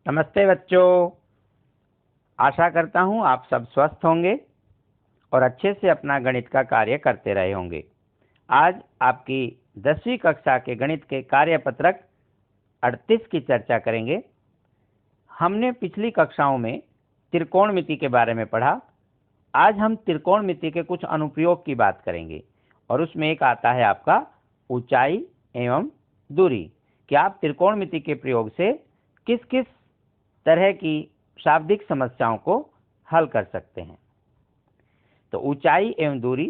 नमस्ते बच्चों। आशा करता हूँ आप सब स्वस्थ होंगे और अच्छे से अपना गणित का कार्य करते रहे होंगे। आज आपकी 10वीं कक्षा के गणित के कार्यपत्रक 38 की चर्चा करेंगे। हमने पिछली कक्षाओं में त्रिकोणमिति के बारे में पढ़ा। आज हम त्रिकोणमिति के कुछ अनुप्रयोग की बात करेंगे और उसमें एक आता है आपका ऊंचाई एवं दूरी कि आप त्रिकोणमिति के प्रयोग से किस किस तरह की शाब्दिक समस्याओं को हल कर सकते हैं। तो ऊंचाई एवं दूरी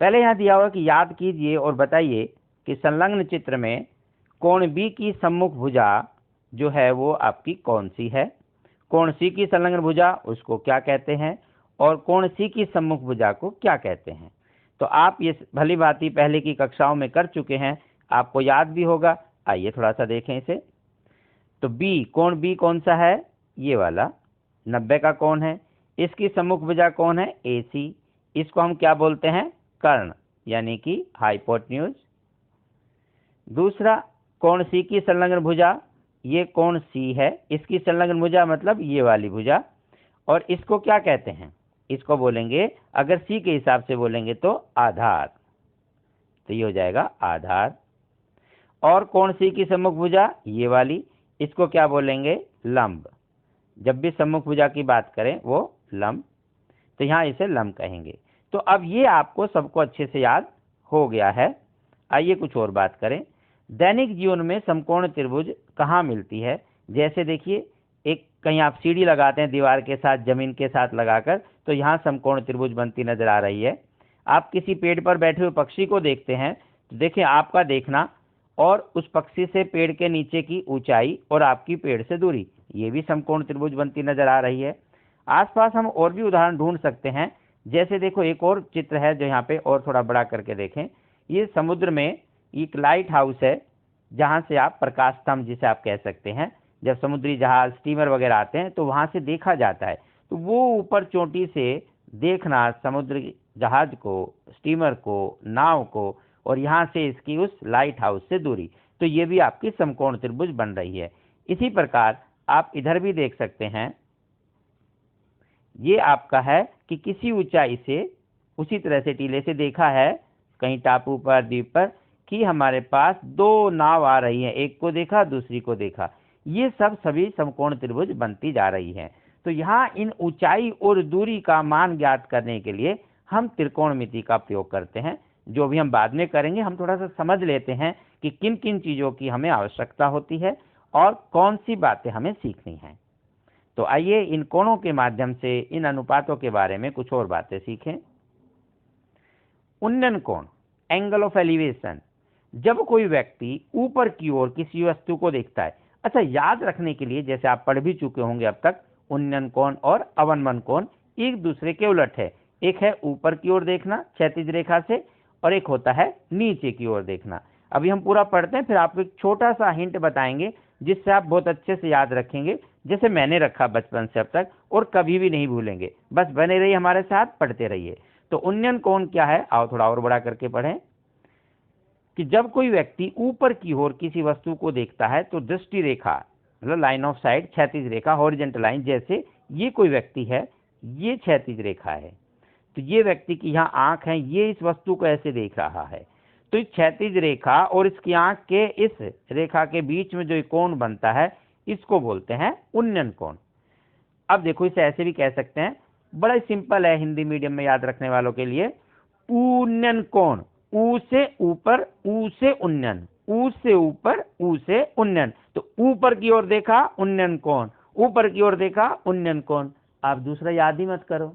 पहले यहां दिया हुआ कि याद कीजिए और बताइए कि संलग्न चित्र में कोण बी की सम्मुख भुजा जो है वो आपकी कौन सी है, कोण सी की संलग्न भुजा उसको क्या कहते हैं और कोण सी की सम्मुख भुजा को क्या कहते हैं। तो आप ये भली भांति पहले की कक्षाओं में कर चुके हैं, आपको याद भी होगा। आइए थोड़ा सा देखें इसे। तो बी, कोण बी कौन सा है, ये वाला 90 का कोण है। इसकी सम्मुख भुजा कौन है, AC। इसको हम क्या बोलते हैं, कर्ण यानी कि हाइपोटेन्यूज। दूसरा कोण सी की संलग्न भुजा, ये कोण सी है, इसकी संलग्न भुजा मतलब ये वाली भुजा, और इसको क्या कहते हैं, इसको बोलेंगे, अगर सी के हिसाब से बोलेंगे तो आधार। तो ये हो जाएगा आधार। और कोण सी की सम्मुख भुजा ये वाली, इसको क्या बोलेंगे, लंब। जब भी सम्मुख भुजा की बात करें वो लंब, तो यहाँ इसे लंब कहेंगे। तो अब ये आपको सबको अच्छे से याद हो गया है। आइए कुछ और बात करें। दैनिक जीवन में समकोण त्रिभुज कहाँ मिलती है। जैसे देखिए, एक कहीं आप सीढ़ी लगाते हैं दीवार के साथ, जमीन के साथ लगाकर, तो यहाँ समकोण त्रिभुज बनती नजर आ रही है। आप किसी पेड़ पर बैठे हुए पक्षी को देखते हैं, तो देखिए आपका देखना और उस पक्षी से पेड़ के नीचे की ऊंचाई और आपकी पेड़ से दूरी, ये भी समकोण त्रिभुज बनती नजर आ रही है। आसपास हम और भी उदाहरण ढूंढ सकते हैं। जैसे देखो एक और चित्र है जो यहाँ पे और थोड़ा बड़ा करके देखें। ये समुद्र में एक लाइट हाउस है जहाँ से आप प्रकाश स्तंभ जिसे आप कह सकते हैं, जब समुद्री जहाज स्टीमर वगैरह आते हैं तो वहां से देखा जाता है। तो वो ऊपर चोटी से देखना समुद्री जहाज को, स्टीमर को, नाव को, और यहाँ से इसकी उस लाइट हाउस से दूरी, तो ये भी आपकी समकोण त्रिभुज बन रही है। इसी प्रकार आप इधर भी देख सकते हैं, ये आपका है कि किसी ऊंचाई से, उसी तरह से टीले से देखा है कहीं टापू पर, द्वीप पर, कि हमारे पास दो नाव आ रही हैं, एक को देखा दूसरी को देखा, ये सब सभी समकोण त्रिभुज बनती जा रही हैं। तो यहाँ इन ऊंचाई और दूरी का मान ज्ञात करने के लिए हम त्रिकोणमिति का प्रयोग करते हैं, जो भी हम बाद में करेंगे। हम थोड़ा सा समझ लेते हैं कि किन किन चीजों की हमें आवश्यकता होती है और कौन सी बातें हमें सीखनी है। तो आइए इन कोणों के माध्यम से इन अनुपातों के बारे में कुछ और बातें सीखें। उन्नन कोण, एंगल ऑफ एलिवेशन, जब कोई व्यक्ति ऊपर की ओर किसी वस्तु को देखता है। अच्छा, याद रखने के लिए, जैसे आप पढ़ भी चुके होंगे अब तक, उन्नन कोण और अवनमन कोण एक दूसरे के उलट है। एक है ऊपर की ओर देखना क्षैतिज रेखा से, और एक होता है नीचे की ओर देखना। अभी हम पूरा पढ़ते हैं, फिर आपको एक छोटा सा हिंट बताएंगे जिससे आप बहुत अच्छे से याद रखेंगे, जैसे मैंने रखा बचपन से अब तक, और कभी भी नहीं भूलेंगे। बस बने रहिए हमारे साथ, पढ़ते रहिए। तो उन्नयन कोण क्या है, आओ थोड़ा और बड़ा करके पढ़ें। कि जब कोई व्यक्ति ऊपर की ओर किसी वस्तु को देखता है तो दृष्टि रेखा मतलब लाइन ऑफ साइट, क्षैतिज रेखा, हॉरिजॉन्टल लाइन, जैसे ये कोई व्यक्ति है, ये क्षैतिज रेखा है, तो ये व्यक्ति की यहाँ आंख है, ये इस वस्तु को ऐसे देख रहा है, तो इस क्षैतिज रेखा और इसकी आंख के इस रेखा के बीच में जो कोण बनता है, इसको बोलते हैं उन्नयन कोण। अब देखो, इसे ऐसे भी कह सकते हैं, बड़ा सिंपल है हिंदी मीडियम में याद रखने वालों के लिए। उन्नयन कोण, ऊ से ऊपर, ऊ से उन्नयन, ऊ से ऊपर, ऊ से उन्नयन। तो ऊपर की ओर देखा उन्नयन कोण, ऊपर की ओर देखा उन्नयन कोण। आप दूसरा याद ही मत करो,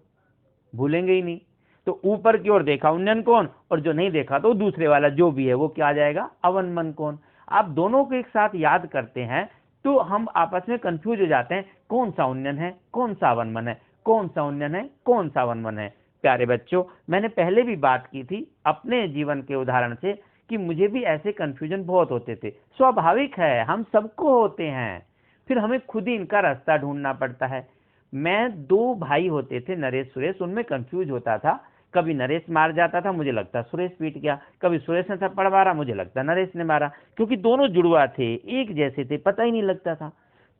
भूलेंगे ही नहीं। तो ऊपर की ओर देखा उन्नयन कोण, और जो नहीं देखा तो दूसरे वाला जो भी है वो क्या आ जाएगा, अवनमन कोण। आप दोनों को एक साथ याद करते हैं तो हम आपस में कंफ्यूज हो जाते हैं, कौन सा उन्नयन है, कौन सा अवनमन है, कौन सा उन्नयन है, कौन सा अवनमन है। प्यारे बच्चों, मैंने पहले भी बात की थी अपने जीवन के उदाहरण से कि मुझे भी ऐसे कंफ्यूजन बहुत होते थे। स्वाभाविक है, हम सबको होते हैं, फिर हमें खुद ही इनका रास्ता ढूंढना पड़ता है। मैं दो भाई होते थे, नरेश सुरेश, उनमें कंफ्यूज होता था। कभी नरेश मार जाता था, मुझे लगता सुरेश पीट गया, कभी सुरेश ने थप्पड़ मारा, मुझे लगता नरेश ने मारा, क्योंकि दोनों जुड़वा थे, एक जैसे थे, पता ही नहीं लगता था।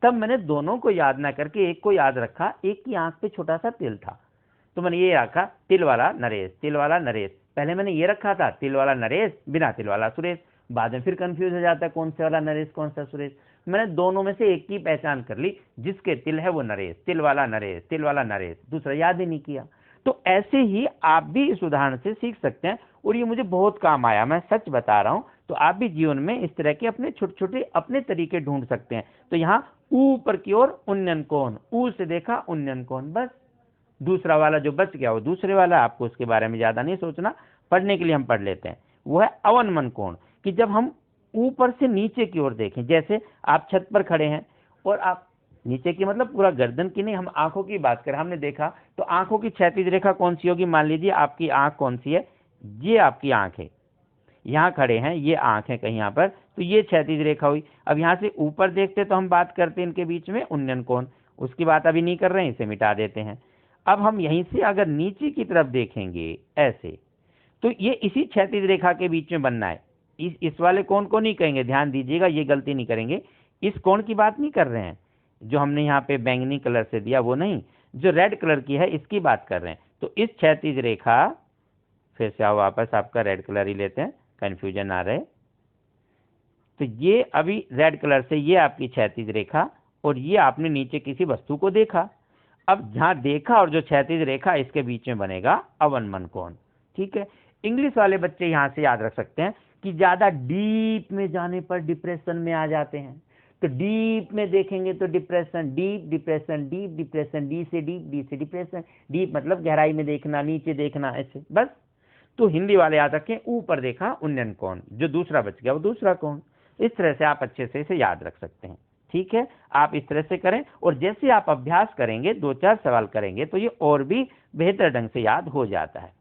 तब मैंने दोनों को याद ना करके एक को याद रखा, एक की आंख पे छोटा सा तिल था तो मैंने ये रखा तिल वाला नरेश, तिल वाला नरेश। पहले मैंने ये रखा था तिल वाला नरेश बिना तिल वाला सुरेश, बाद में फिर कंफ्यूज हो जाता है कौन से वाला नरेश कौन सा सुरेश। मैंने दोनों में से एक की पहचान कर ली, जिसके तिल है वो नरेश, तिल वाला नरेश, तिल वाला नरेश, दूसरा याद ही नहीं किया। तो ऐसे ही आप भी इस उदाहरण से सीख सकते हैं और ये मुझे बहुत काम आया, मैं सच बता रहा हूं। तो आप भी जीवन में इस तरह के अपने छोटे छोटे अपने तरीके ढूंढ सकते हैं। तो यहाँ ऊपर की ओर उन्नयन कोण, ऊ से देखा उन्नयन कोण, बस। दूसरा वाला जो बच गया वो दूसरे वाला, आपको उसके बारे में ज्यादा नहीं सोचना, पढ़ने के लिए हम पढ़ लेते हैं। वो है अवनमन कोण, कि जब हम ऊपर से नीचे की ओर देखें, जैसे आप छत पर खड़े हैं और आप नीचे की मतलब पूरा गर्दन की नहीं, हम आंखों की बात करें, हमने देखा तो आंखों की क्षैतिज रेखा कौन सी होगी, मान लीजिए आपकी आंख कौन सी है, ये आपकी आंख है, यहाँ खड़े हैं, ये आंख है कहीं यहाँ पर, तो ये क्षैतिज रेखा हुई। अब यहाँ से ऊपर देखते तो हम बात करते हैं इनके बीच में उन्नयन कोण, उसकी बात अभी नहीं कर रहे हैं, इसे मिटा देते हैं। अब हम यहीं से अगर नीचे की तरफ देखेंगे ऐसे, तो ये इसी क्षैतिज रेखा के बीच में बनना है। इस वाले कोण को नहीं कहेंगे, ध्यान दीजिएगा, ये गलती नहीं करेंगे। इस कोण की बात नहीं कर रहे हैं, जो हमने यहाँ पे बैंगनी कलर से दिया वो नहीं, जो रेड कलर की है इसकी बात कर रहे हैं। तो इस क्षैतिज रेखा, फिर से आओ वापस, आपका रेड कलर ही लेते हैं, कंफ्यूजन ना रहे। तो ये अभी रेड कलर से ये आपकी क्षैतिज रेखा, और ये आपने नीचे किसी वस्तु को देखा। अब जहां देखा और जो क्षैतिज रेखा इसके बीच में बनेगा अवनमन कोण, ठीक है। इंग्लिश वाले बच्चे यहां से याद रख सकते हैं कि ज्यादा डीप में जाने पर डिप्रेशन में आ जाते हैं। तो डीप में देखेंगे तो depression, deep depression, deep depression, D से डीप, डी से डिप्रेशन। डीप मतलब गहराई में देखना, नीचे देखना, ऐसे बस। तो हिंदी वाले याद रखें, ऊपर देखा उन्नयन कोण, जो दूसरा बच गया वो दूसरा कोण। इस तरह से आप अच्छे से इसे याद रख सकते हैं, ठीक है। आप इस तरह से करें, और जैसे आप अभ्यास करेंगे, 2-4 सवाल करेंगे, तो ये और भी बेहतर ढंग से याद हो जाता है।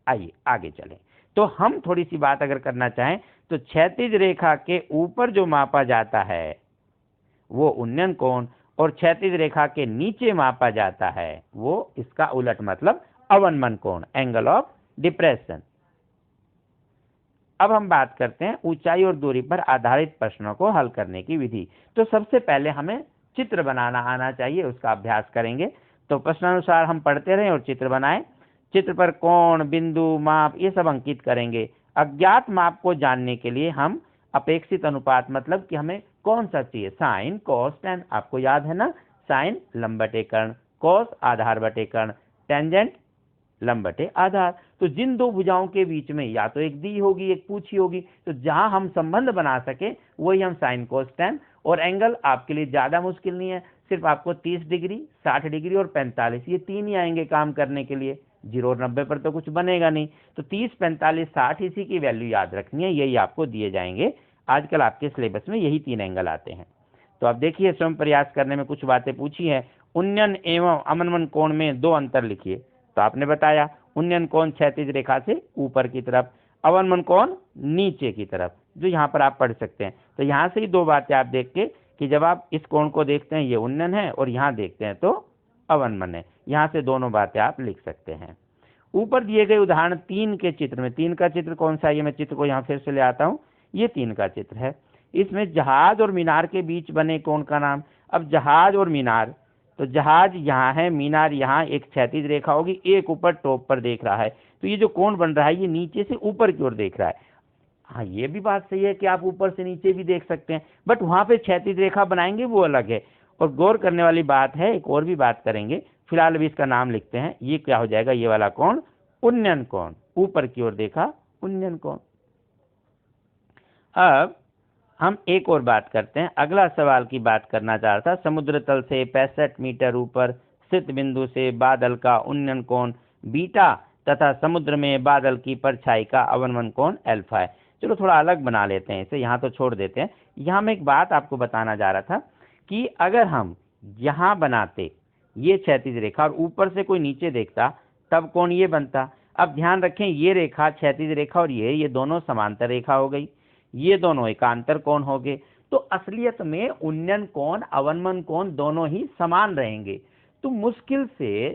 आइए आगे चलें। तो हम थोड़ी सी बात अगर करना चाहें तो क्षैतिज रेखा के ऊपर जो मापा जाता है वो उन्नयन कोण, और क्षैतिज रेखा के नीचे मापा जाता है वो इसका उलट मतलब अवनमन कोण, एंगल ऑफ डिप्रेशन। अब हम बात करते हैं ऊंचाई और दूरी पर आधारित प्रश्नों को हल करने की विधि। तो सबसे पहले हमें चित्र बनाना आना चाहिए, उसका अभ्यास करेंगे। तो प्रश्नानुसार हम पढ़ते रहें और चित्र बनाएं। चित्र पर कोण, बिंदु, माप ये सब अंकित करेंगे। अज्ञात माप को जानने के लिए हम अपेक्षित अनुपात, मतलब कि हमें कौन सा चाहिए, साइन, कॉस, टैन, आपको याद है ना, साइन लंब बटे कर्ण, कॉस आधार बटे कर्ण, टेंजेंट लंब बटे आधार। तो जिन दो भुजाओं के बीच में या तो एक दी होगी एक पूछी होगी, तो जहां हम संबंध बना सके वही हम साइन कॉस टैन। और एंगल आपके लिए ज्यादा मुश्किल नहीं है, सिर्फ आपको 30 डिग्री, 60 डिग्री और 45, ये तीन ही आएंगे काम करने के लिए। 0 और 90 पर तो कुछ बनेगा नहीं। तो 30, 45, 60 इसी की वैल्यू याद रखनी है, यही आपको दिए जाएंगे। आजकल आपके सिलेबस में यही 3 एंगल आते हैं। तो आप देखिए, स्वयं प्रयास करने में कुछ बातें पूछी है। उन्नयन एवं अवनमन कोण में 2 अंतर लिखिए। तो आपने बताया उन्नयन कोण क्षैतिज रेखा से ऊपर की तरफ, अवनमन कोण नीचे की तरफ, जो यहाँ पर आप पढ़ सकते हैं। तो यहाँ से ही 2 बातें आप देख के, कि जब आप इस कोण को देखते हैं ये उन्नयन है, और यहाँ देखते हैं तो अवनमन है, यहाँ से दोनों बातें आप लिख सकते हैं। ऊपर दिए गए उदाहरण 3 के चित्र में, 3 का चित्र कौन सा है, ये मैं चित्र को यहाँ फिर से ले आता हूँ। ये 3 का चित्र है। इसमें जहाज और मीनार के बीच बने कोण का नाम। अब जहाज और मीनार, तो जहाज यहाँ है, मीनार यहाँ, एक क्षैतिज रेखा होगी, एक ऊपर टॉप पर देख रहा है। तो ये जो कोण बन रहा है ये नीचे से ऊपर की ओर देख रहा है। हाँ, ये भी बात सही है कि आप ऊपर से नीचे भी देख सकते हैं, बट वहां पे क्षैतिज रेखा बनाएंगे वो अलग है। और गौर करने वाली बात है, एक और भी बात करेंगे, फिलहाल अभी इसका नाम लिखते हैं। ये क्या हो जाएगा, ये वाला कोण उन्नयन कोण, ऊपर की ओर देखा उन्नयन कोण। अब हम एक और बात करते हैं। अगला सवाल की बात करना चाह रहा था, समुद्र तल से 65 मीटर ऊपर स्थित बिंदु से बादल का उन्नयन कोण बीटा तथा समुद्र में बादल की परछाई का अवनमन कोण अल्फा है। चलो थोड़ा अलग बना लेते हैं इसे, यहाँ तो छोड़ देते हैं। यहाँ मैं एक बात आपको बताना जा रहा था कि अगर हम यहाँ बनाते ये क्षैतिज रेखा और ऊपर से कोई नीचे देखता, तब कोण ये बनता। अब ध्यान रखें, ये रेखा क्षैतिज रेखा और ये दोनों समांतर रेखा हो गई, ये दोनों एकांतर कोण हो गए। तो असलियत में उन्नयन कोण अवनमन कोण दोनों ही समान रहेंगे। तो मुश्किल से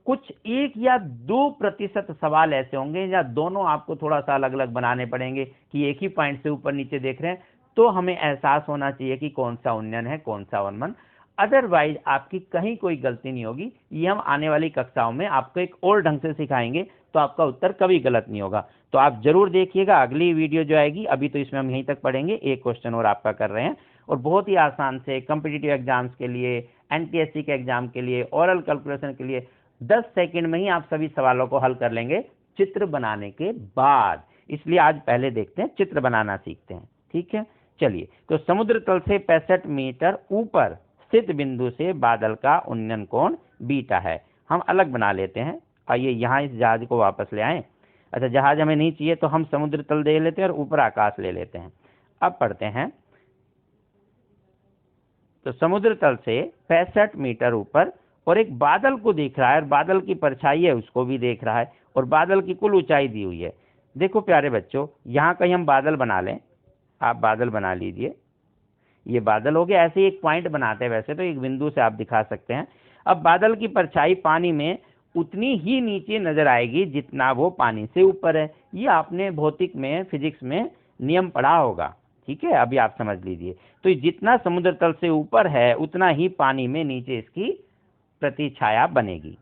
कुछ 1 या 2% सवाल ऐसे होंगे या दोनों आपको थोड़ा सा अलग अलग बनाने पड़ेंगे कि एक ही पॉइंट से ऊपर नीचे देख रहे हैं, तो हमें एहसास होना चाहिए कि कौन सा उन्नयन है, कौन सा अवनमन। अदरवाइज आपकी कहीं कोई गलती नहीं होगी। ये हम आने वाली कक्षाओं में आपको एक और ढंग से सिखाएंगे, तो आपका उत्तर कभी गलत नहीं होगा। तो आप जरूर देखिएगा अगली वीडियो जो आएगी। अभी तो इसमें हम यहीं तक पढ़ेंगे, एक क्वेश्चन और आपका कर रहे हैं, और बहुत ही आसान से कॉम्पिटिटिव एग्जाम्स के लिए, एनटीएससी के एग्जाम के लिए, ओरल कैलकुलेशन के लिए 10 सेकंड में ही आप सभी सवालों को हल कर लेंगे चित्र बनाने के बाद। इसलिए आज पहले देखते हैं, चित्र बनाना सीखते हैं। ठीक है, चलिए। तो समुद्र तल से 65 मीटर ऊपर स्थित बिंदु से बादल का उन्नयन कोण बीटा है। हम अलग बना लेते हैं। आइए यहाँ इस जहाज को वापस ले आए। अच्छा, जहाज हमें नहीं चाहिए तो हम समुद्र तल दे लेते हैं और ऊपर आकाश ले लेते हैं। अब पढ़ते हैं। तो समुद्र तल से 65 मीटर ऊपर और एक बादल को देख रहा है, और बादल की परछाई है उसको भी देख रहा है, और बादल की कुल ऊंचाई दी हुई है। देखो प्यारे बच्चों, यहाँ कहीं हम बादल बना लें। आप बादल बना लीजिए, ये बादल हो गया। ऐसे ही एक पॉइंट बनाते हैं, वैसे तो एक बिंदु से आप दिखा सकते हैं। अब बादल की परछाई पानी में उतनी ही नीचे नजर आएगी जितना वो पानी से ऊपर है। ये आपने भौतिक में, फिजिक्स में नियम पढ़ा होगा। ठीक है, अभी आप समझ लीजिए। तो जितना समुद्र तल से ऊपर है उतना ही पानी में नीचे इसकी प्रतिछाया बनेगी।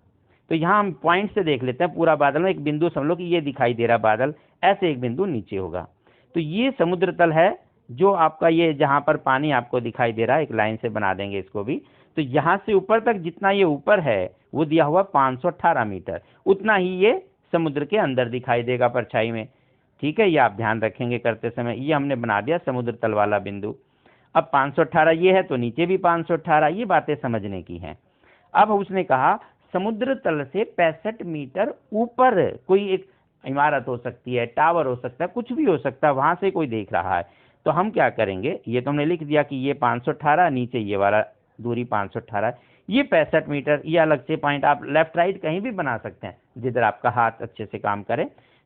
तो यहाँ हम पॉइंट से देख लेते हैं पूरा बादल में। एक बिंदु समझ लो कि ये दिखाई दे रहा बादल, ऐसे एक बिंदु नीचे होगा। तो ये समुद्र तल है जो आपका, ये जहां पर पानी आपको दिखाई दे रहा है, एक लाइन से बना देंगे इसको भी। तो यहां से ऊपर तक जितना ये ऊपर है वो दिया हुआ 518 मीटर, उतना ही ये समुद्र के अंदर दिखाई देगा परछाई में। ठीक है, ये आप ध्यान रखेंगे करते समय। ये हमने बना दिया समुद्र तल वाला बिंदु। अब 518 ये है तो नीचे भी 518, ये बातें समझने की हैं। अब उसने कहा समुद्र तल से 65 मीटर ऊपर कोई एक इमारत हो सकती है, टावर हो सकता है, कुछ भी हो सकता है, वहां से कोई देख रहा है। तो हम क्या करेंगे, ये तो हमने लिख दिया कि ये 518, नीचे ये वाला दूरी 518 है, ये 65 मीटर। ये अलग से पॉइंट आप लेफ्ट राइट कहीं भी बना सकते हैं जिधर आपका हाथ अच्छे से काम करे।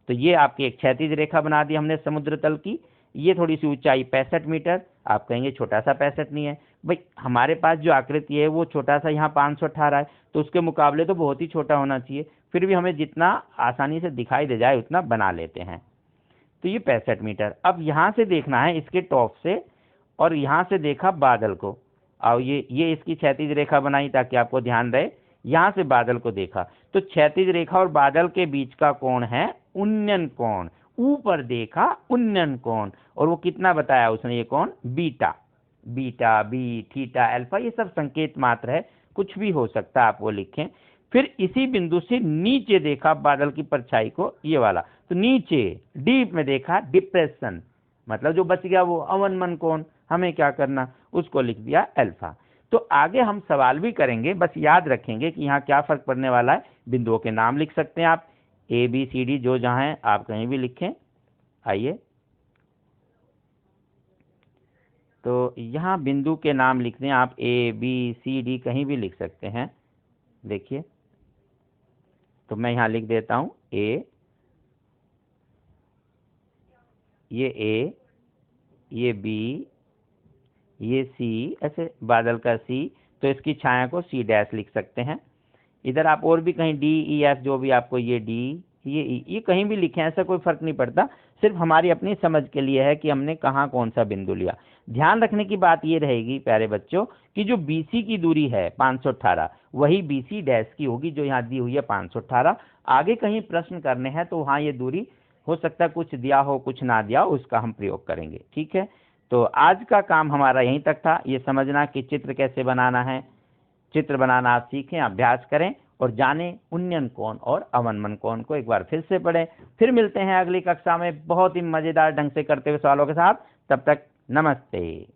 तो ये आपकी एक क्षैतिज रेखा बना दी हमने समुद्र तल की। ये थोड़ी सी ऊंचाई 65 मीटर। आप कहेंगे छोटा सा 65 नहीं है भाई, हमारे पास जो आकृति है वो छोटा सा, यहाँ 518 है, तो उसके मुकाबले तो बहुत ही छोटा होना चाहिए। फिर भी हमें जितना आसानी से दिखाई दे जाए उतना बना लेते हैं। तो ये 65 मीटर। अब यहाँ से देखना है इसके टॉप से, और यहाँ से देखा बादल को। और ये इसकी क्षैतिज रेखा बनाई ताकि आपको ध्यान रहे। यहाँ से बादल को देखा तो क्षैतिज रेखा और बादल के बीच का कोण है उन्नयन कोण। ऊपर देखा उन्नयन कोण, और वो कितना बताया उसने, ये कोण beta. Beta, B, theta, alpha, ये सब संकेत मात्र है, कुछ भी हो सकता है, आप वो लिखें। फिर इसी बिंदु से नीचे देखा बादल की परछाई को, ये वाला, तो नीचे डीप में देखा डिप्रेशन, मतलब जो बच गया वो अवनमन कोण। हमें क्या करना, उसको लिख दिया अल्फा। तो आगे हम सवाल भी करेंगे, बस याद रखेंगे कि यहाँ क्या फर्क पड़ने वाला है। बिंदुओं के नाम लिख सकते हैं आप, ए बी सी डी, जो जहां है आप कहीं भी लिखें। आइए, तो यहाँ बिंदु के नाम लिख दें आप, ए बी सी डी कहीं भी लिख सकते हैं। देखिए, तो मैं यहाँ लिख देता हूं ए, ये बी, ये सी, ऐसे बादल का सी, तो इसकी छाया को सी डैश लिख सकते हैं। इधर आप और भी कहीं डी ई एफ, जो भी आपको, ये डी, ये ई, ये कहीं भी लिखें, ऐसा कोई फर्क नहीं पड़ता। सिर्फ हमारी अपनी समझ के लिए है कि हमने कहाँ कौन सा बिंदु लिया। ध्यान रखने की बात ये रहेगी प्यारे बच्चों कि जो बीसी की दूरी है 518, वही बीसी डैश की होगी जो यहाँ दी हुई है 518। आगे कहीं प्रश्न करने हैं तो वहाँ ये दूरी हो सकता है कुछ दिया हो, कुछ ना दिया हो, उसका हम प्रयोग करेंगे। ठीक है, तो आज का काम हमारा यहीं तक था। ये समझना कि चित्र कैसे बनाना है। चित्र बनाना आप सीखें, अभ्यास करें और जानें उन्नयन कोण और अवनमन कोण को। एक बार फिर से पढ़ें। फिर मिलते हैं अगली कक्षा में बहुत ही मजेदार ढंग से करते हुए सवालों के साथ। तब तक नमस्ते।